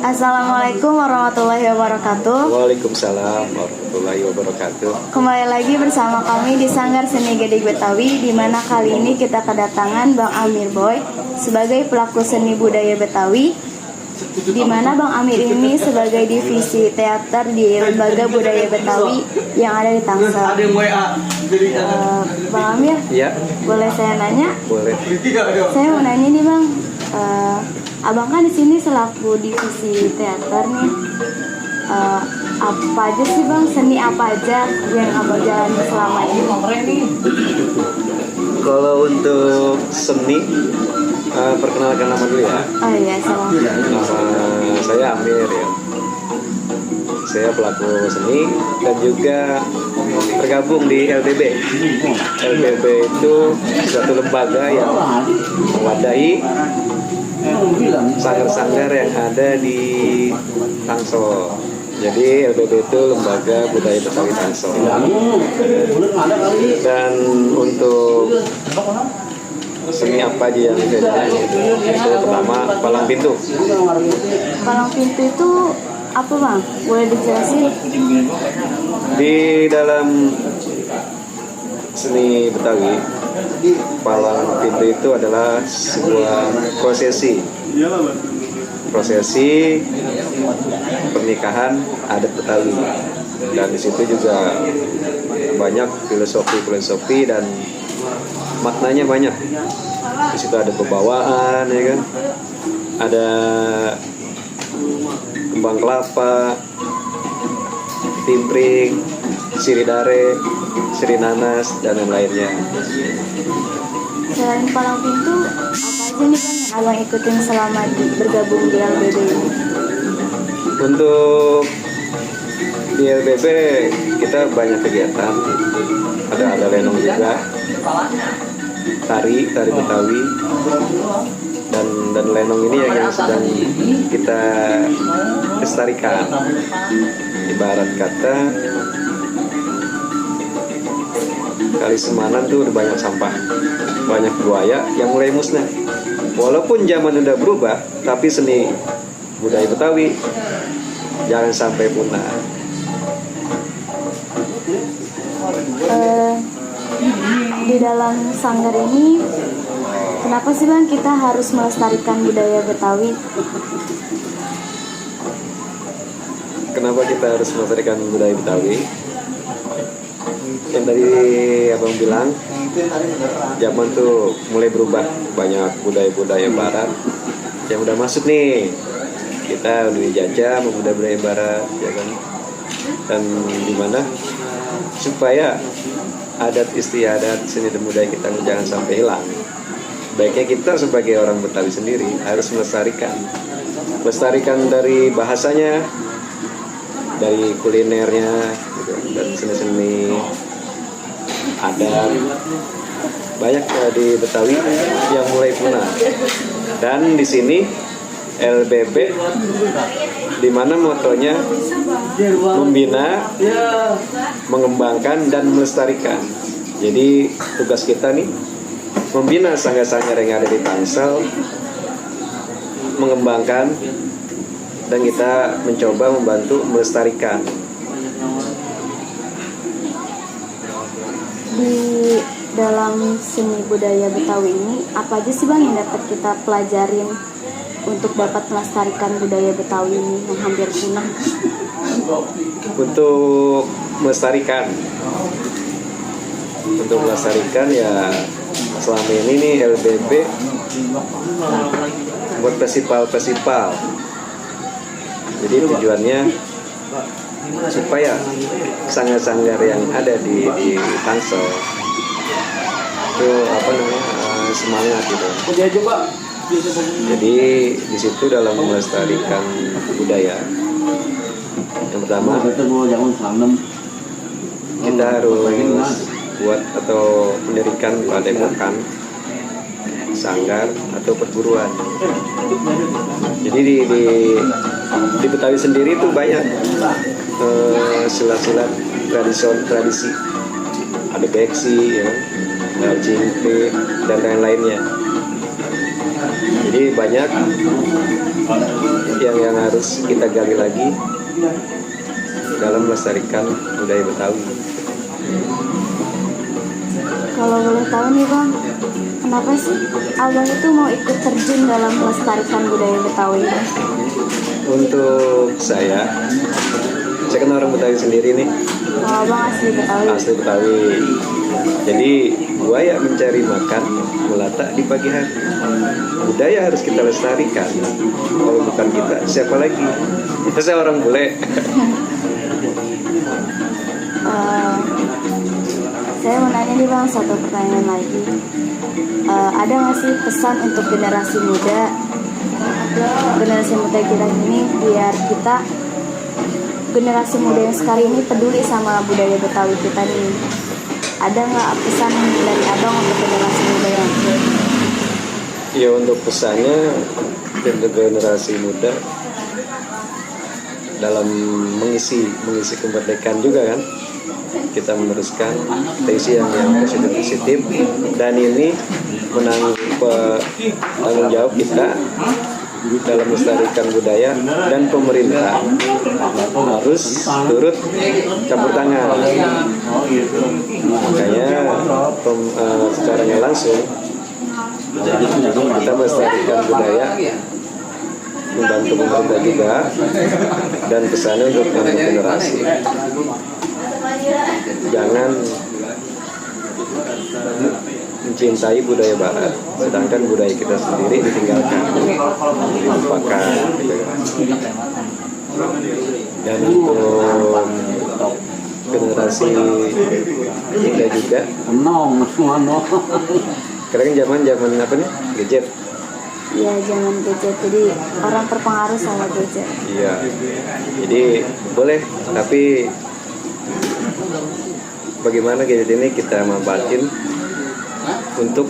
Assalamualaikum warahmatullahi wabarakatuh. Waalaikumsalam warahmatullahi wabarakatuh. Kembali lagi bersama kami di Sanggar Seni Gede Betawi, di mana kali ini kita kedatangan Bang Amir Boy sebagai pelaku seni budaya Betawi, di mana Bang Amir ini sebagai divisi teater di Lembaga Budaya Betawi yang ada di Tangsel. Bang Amir, Ya, boleh saya nanya? boleh. Saya mau nanya nih Bang, Abang kan di sini selaku divisi teater nih, apa aja sih Bang, seni apa aja yang Abang jalani selama ini? Kalau untuk seni, perkenalkan nama dulu ya. Oh iya, salam. Nama saya Amir ya. Saya pelaku seni dan juga tergabung di LBB. LBB itu suatu lembaga yang mewadahi sanggar-sanggar yang ada di Tangsel. Jadi LBB itu Lembaga Budaya Betawi Tangsel. Dan untuk seni apa aja yang saya jalani itu pertama palang pintu. Palang pintu itu apa Bang? Boleh dijelasin? Di dalam seni Betawi, palang pintu itu adalah sebuah prosesi pernikahan adat Betawi, dan di situ juga banyak filosofi dan maknanya banyak. Di situ ada pembawaan, ya kan, ada kembang kelapa, timpring, siridare, sirinanas, dan lain-lainnya. Selain palang pintu, apa aja nih Bang yang Abang ikutin selama bergabung di LBB ini? Untuk di LBB kita banyak kegiatan, ada lenong juga, tari Betawi, dan lenong ini yang sedang kita lestarikan. Ibarat kata Kali Semanan tuh udah banyak sampah, banyak buaya yang mulai musnah. Walaupun zaman udah berubah, tapi seni budaya Betawi jangan sampai punah. Di dalam sanggar ini, kenapa sih Bang kita harus melestarikan budaya Betawi? Kenapa kita harus melestarikan budaya Betawi? Yang tadi abang bilang, zaman tuh mulai berubah, banyak budaya-budaya barat yang udah masuk nih. Kita udah dijajah sama budaya barat, ya kan? Dan dimana supaya adat istiadat seni dan budaya kita jangan sampai hilang, baiknya kita sebagai orang Betawi sendiri harus melestarikan dari bahasanya, dari kulinernya, gitu, dan seni-seni adat banyak di Betawi yang mulai punah. Dan di sini LBB, di mana motonya membina, mengembangkan, dan melestarikan. Jadi tugas kita nih membina sanggar-sanggar yang ada di Tangsel, mengembangkan, dan kita mencoba membantu melestarikan. Di dalam seni budaya Betawi ini, apa aja sih Bang yang dapat kita pelajarin untuk dapat melestarikan budaya Betawi ini yang hampir punah? Untuk melestarikan ya, selama ini nih LBB buat festival. Jadi tujuannya supaya sanggar-sanggar yang ada di Tangsel itu semangat gitu. Jadi di situ dalam melestarikan budaya, yang pertama kita harus buat atau mendirikan padepokan, sanggar atau perguruan. Jadi di Betawi sendiri itu banyak silat-silat tradisi, ada beksi, ya, cingkrik, dan lain-lainnya. Jadi banyak yang harus kita gali lagi dalam melestarikan budaya Betawi. Kalau boleh tahu nih Bang, kenapa sih Abang itu mau ikut terjun dalam melestarikan budaya Betawi ini? Untuk saya kan orang Betawi sendiri nih. Oh, Abang asli Betawi. Asli Betawi. Jadi buaya mencari makan melata di pagi hari. Budaya harus kita lestarikan. Kalau bukan kita, siapa lagi? Saya orang bule. Saya mau nanya nih Bang, satu pertanyaan lagi. Ada nggak sih pesan untuk generasi muda kita ini, biar kita generasi muda yang sekarang ini peduli sama budaya Betawi kita nih? Ada nggak pesan dari Abang untuk generasi muda yang? Ya, untuk pesannya untuk generasi muda dalam mengisi kemerdekaan juga kan, kita meneruskan isi yang positif, dan ini tanggung jawab kita dalam melestarikan budaya, dan pemerintah harus turut campur tangan. Makanya secara langsung kita melestarikan budaya, membantu pemerintah juga, dan pesannya untuk generasi, jangan mencintai budaya barat sedangkan budaya kita sendiri ditinggalkan, dilupakan gitu kan. Dan untuk generasi muda juga, sekarang zaman apa nih, gadget. Iya, zaman gadget, jadi orang terpengaruh sama gadget. Iya, jadi boleh, tapi bagaimana gadget ini kita manfaatin untuk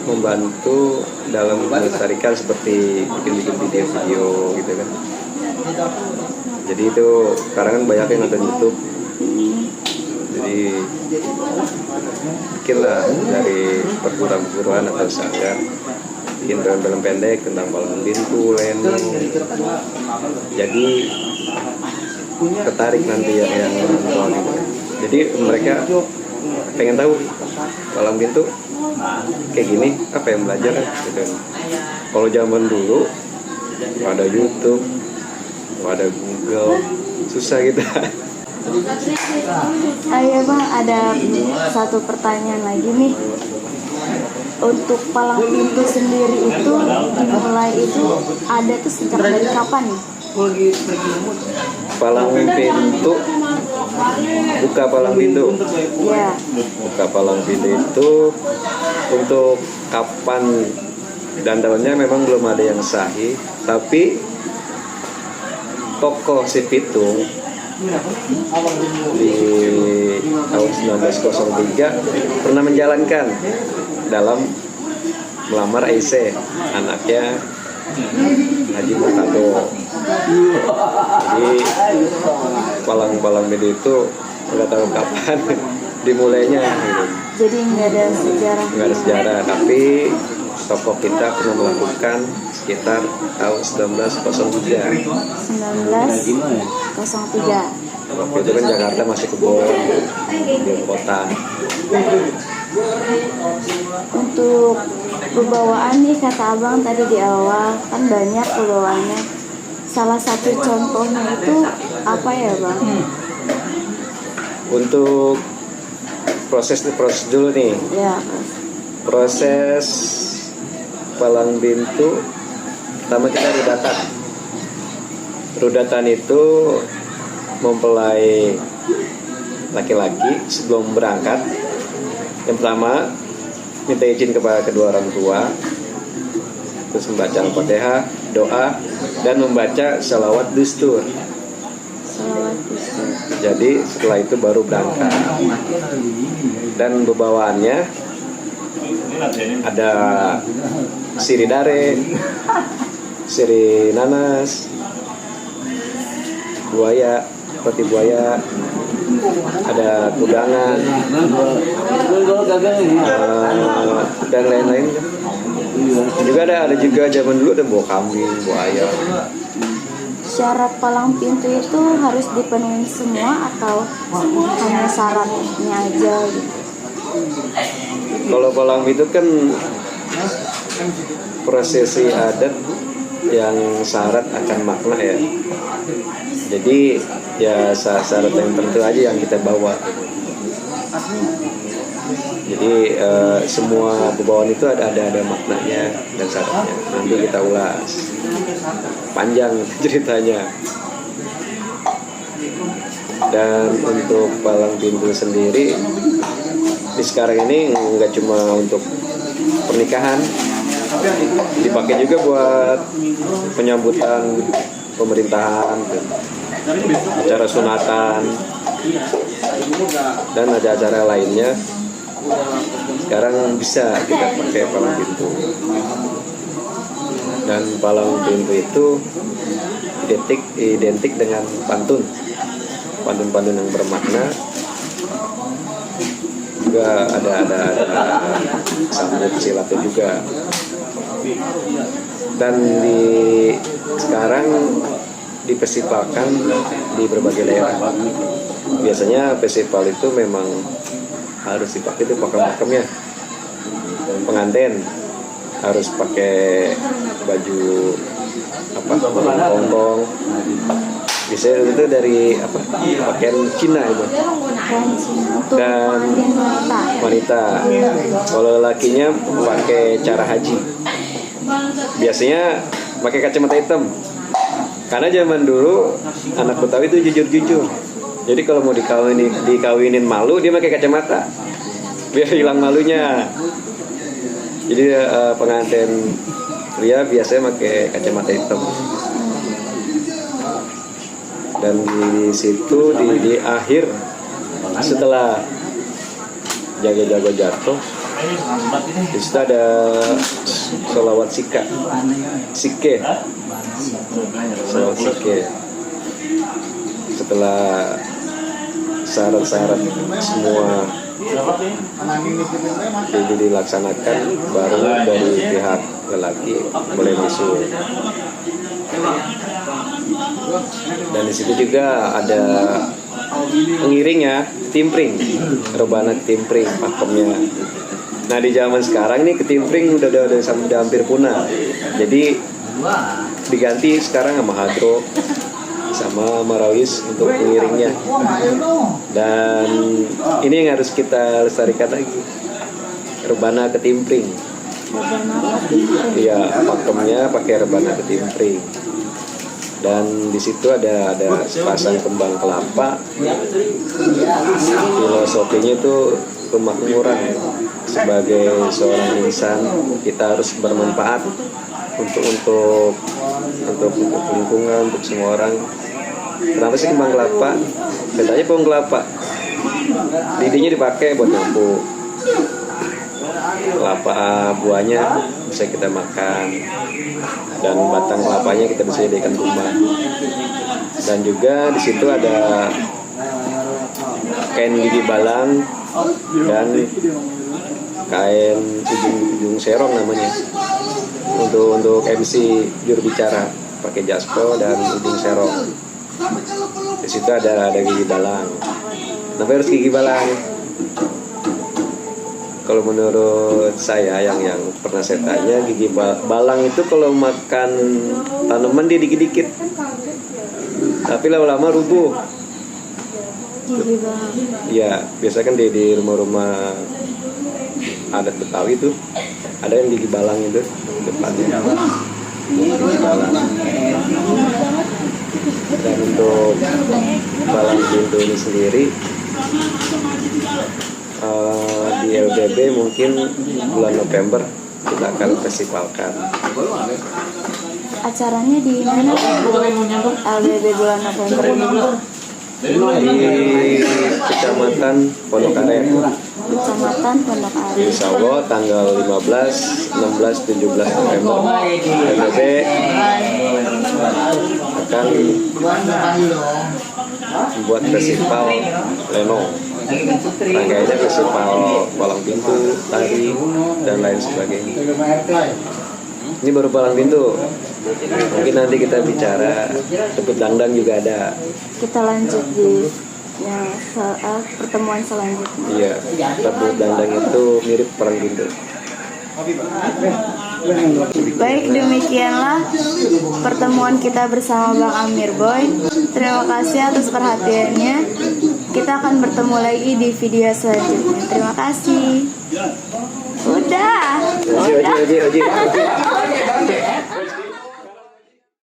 membantu dalam melestarikan, seperti bikin video-video gitu kan. Jadi itu sekarang kan banyak yang nonton YouTube, jadi bikinlah dari perguruan atau sanggar, bikin film pendek tentang Palang Bintu, Lenong. Jadi tertarik nanti yang nonton gitu. Jadi mereka pengen tahu Palang Bintu kayak gini, apa yang belajar gitu. Kalau zaman dulu ada YouTube, ada Google, susah gitu. Ayo Bang, ada satu pertanyaan lagi nih. Untuk Palang Bintu sendiri itu dimulai itu ada tuh sejak dari kapan nih? Palang Pintu, buka Palang Pintu. Ya. Buka Palang Pintu itu untuk kapan dan tahunnya memang belum ada yang sahih, tapi tokoh si Pitung di tahun 1903 pernah menjalankan dalam melamar Aisyah, anaknya Haji Murtado. Jadi Palang Pintu itu nggak tahu kapan dimulainya gitu. Jadi nggak ada sejarah. Nggak ada sejarah, tapi tokoh kita pernah melakukan sekitar tahun 1903. 1903. Waktu itu kan Jakarta masih kebon, di kota. Untuk pembawaan nih, kata Abang tadi di awal kan banyak pembawaannya. Salah satu contohnya itu apa ya Bang? Untuk proses dulu nih. Ya. Proses Palang Bintu, pertama kita rudatan. Rudatan itu mempelai laki-laki sebelum berangkat. Yang pertama minta izin kepada kedua orang tua, terus membaca Al-Fatihah, doa, dan membaca salawat dustur. Jadi setelah itu baru berangkat. Dan bebawaannya ada siri dare, siri nanas, buaya, roti buaya, ada kudangan, dan lain-lain. Juga ada juga zaman dulu ada bawa kambing, bawa ayam. Syarat palang pintu itu harus dipenuhi semua atau hanya syaratnya aja gitu? Kalau palang pintu kan prosesi adat yang syarat akan makna ya. Jadi ya syarat yang tertentu aja yang kita bawa. Jadi semua bebauan itu ada maknanya dan syaratnya. Nanti kita ulas panjang ceritanya. Dan untuk palang pintu sendiri di sekarang ini nggak cuma untuk pernikahan, dipakai juga buat penyambutan pemerintahan, acara sunatan, dan ada acara lainnya. Sekarang bisa kita pakai palang pintu. Dan palang pintu itu identik dengan pantun yang bermakna. Juga ada sambut silatnya juga. Dan sekarang difestivalkan di berbagai daerah. Biasanya festival itu memang harus dipakai itu pakem-pakemnya. Pengantin harus pakai baju gonggong. Biasanya itu dari pakaian Cina itu. Dan wanita. Kalau lakinya pakai cara haji. Biasanya pakai kacamata hitam. Karena zaman dulu anak Betawi itu jujur-jujur. Jadi kalau mau dikawinin malu, dia pakai kacamata biar hilang malunya. Jadi pengantin pria biasanya pakai kacamata hitam. Dan di situ di akhir setelah jago-jago jatuh, di situ ada sholawat sike, sholawat sike. Setelah syarat-syarat semua jadi dilaksanakan, baru dari pihak lelaki boleh masuk. Dan di situ juga ada pengiringnya, timpring, rebana timpring, pakemnya. Nah di zaman sekarang nih ketimpring udah hampir punah. Jadi diganti sekarang sama hadro, sama marawis untuk pengiringnya. Dan ini yang harus kita lestarikan lagi, rebana ketimpring. Iya, pakemnya pakai rebana ketimpring. Dan di situ ada sepasang kembang kelapa. Filosofinya itu kemakmuran. Sebagai seorang insan kita harus bermanfaat untuk lingkungan, untuk semua orang. Kenapa sih kembang kelapa? Katanya pohon kelapa, lidinya dipakai buat nyapu. Kelapa buahnya bisa kita makan, dan batang kelapanya kita bisa jadikan rumah. Dan juga di situ ada kain gigi balang dan kain ujung serong namanya, untuk MC juru bicara pakai jaspo dan ujung serong. Di situ ada gigi balang. Kenapa harus gigi balang? Kalau menurut saya yang pernah saya tanya, gigi balang itu kalau makan tanaman dia dikit-dikit, tapi lama-lama rubuh. Gigi balang. Ya, biasa kan di rumah-rumah adat Betawi itu ada yang gigi balang itu depannya. Gigi balang. Dan untuk palang pintu ini sendiri di LBB mungkin bulan November kita akan festivalkan. Acaranya di mana? LBB bulan November Di Kecamatan Pondok Aren. Kecamatan Pondok Aren. Insya Allah tanggal 15, 16, 17 November LBB akan membuat festival Lenong. rangkaiannya festival palang pintu, tari, dan lain sebagainya. Ini baru palang pintu. Mungkin nanti kita bicara tebet dangdang juga ada. Kita lanjut di yang pertemuan selanjutnya. Iya, tebet dangdang itu mirip palang pintu. Baik, demikianlah pertemuan kita bersama Bang Amir Boy. Terima kasih atas perhatiannya. Kita akan bertemu lagi di video selanjutnya. Terima kasih. Udah. Oji.